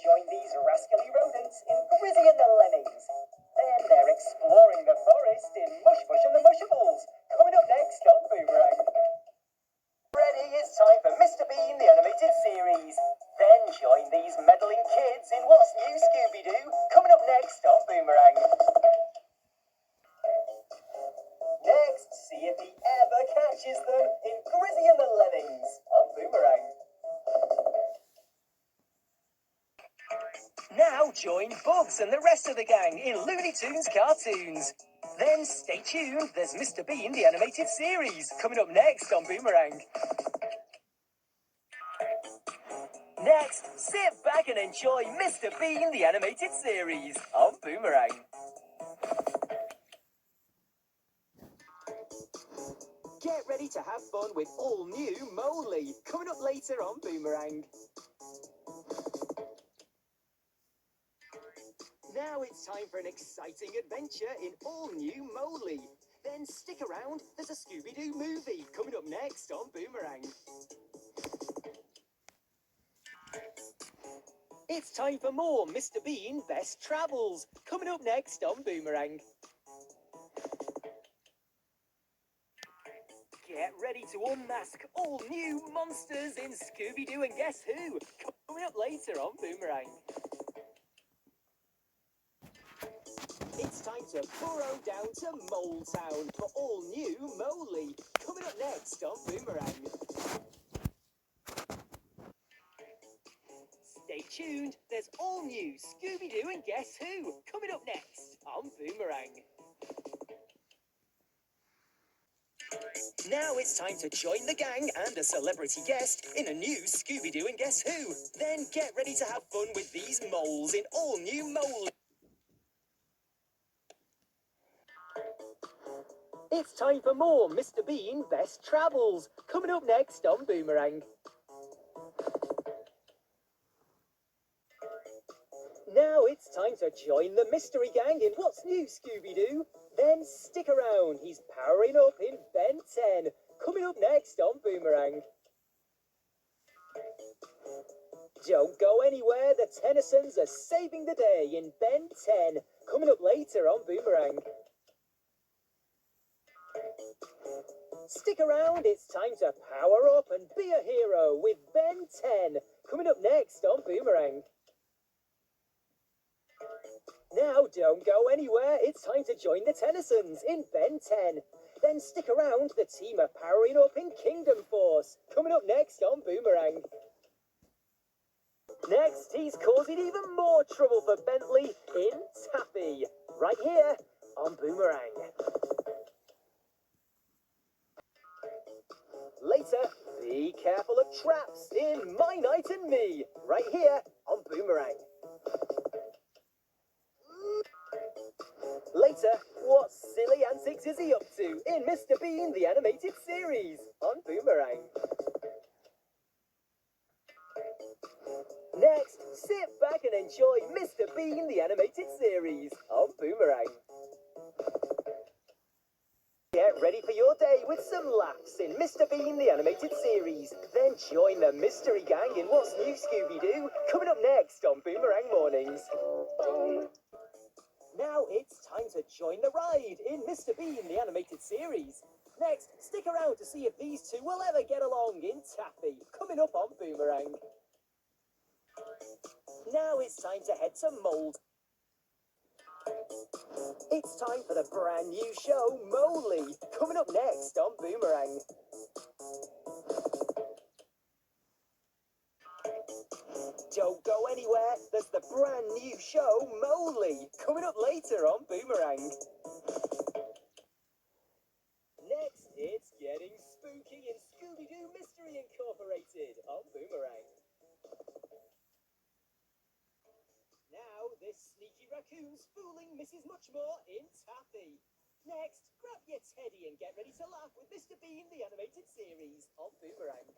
join these rascally rodents in Grizzy and the Lemmings. Then they're exploring the forest in Mush Bush and the Mushables. Coming up next on Boomerang. Ready, it's time for Mr. Bean, the animated series. Then join these meddling kids in What's New, Scooby-Doo. Coming up next on Boomerang. Next, see if he ever catches them in Grizzy and the Lemmings on Boomerang. Now join Bugs and the rest of the gang in Looney Tunes cartoons. Then stay tuned, there's Mr. Bean, the animated series, coming up next on Boomerang. Next, sit back and enjoy Mr. Bean, the animated series on Boomerang. Get ready to have fun with all new Moley, coming up later on Boomerang. Now it's time for an exciting adventure in all new Moley. Then stick around, there's a Scooby-Doo movie coming up next on Boomerang. It's time for more Mr. Bean Best Travels, coming up next on Boomerang. Get ready to unmask all new monsters in Scooby-Doo and Guess Who, coming up later on Boomerang. It's time to burrow down to Mole Town for all new Moley, coming up next on Boomerang. Stay tuned, there's all new Scooby-Doo and Guess Who, coming up next on Boomerang. Now it's time to join the gang and a celebrity guest in a new Scooby-Doo and Guess Who. Then get ready to have fun with these moles in all new Mole. It's time for more Mr. Bean Best Travels, coming up next on Boomerang. Now it's time to join the mystery gang in What's New, Scooby-Doo. Then stick around, he's powering up in Ben 10, coming up next on Boomerang. Don't go anywhere, the Tennysons are saving the day in Ben 10, coming up later on Boomerang. Stick around, it's time to power up and be a hero with Ben 10, coming up next on Boomerang. Now don't go anywhere, it's time to join the Tennysons in Ben 10. Then stick around, the team are powering up in Kingdom Force, coming up next on Boomerang. Next, he's causing even more trouble for Bentley in Taffy, right here on Boomerang. Later, be careful of traps in My Night and Me, right here on Boomerang. Later, what silly antics is he up to in Mr. Bean, the animated series on Boomerang? Next, sit back and enjoy Mr. Bean, the animated series on Boomerang. Get ready for your day with some laughs in Mr. Bean, the animated series. Then join the mystery gang in What's New, Scooby-Doo, coming up next on Boomerang Mornings. Now it's time to join the ride in Mr. Bean, the animated series. Next, stick around to see if these two will ever get along in Taffy, coming up on Boomerang. Now it's time to head to Mold. It's time for the brand new show, Moley, coming up next on Boomerang. Don't go anywhere, there's the brand new show, Moley, coming up later on Boomerang. Next, it's getting spooky in Scooby-Doo Mystery Incorporated on Boomerang. Now, this sneaky raccoon's fooling Mrs. Muchmore in Taffy. Next, grab your teddy and get ready to laugh with Mr. Bean, the animated series on Boomerang.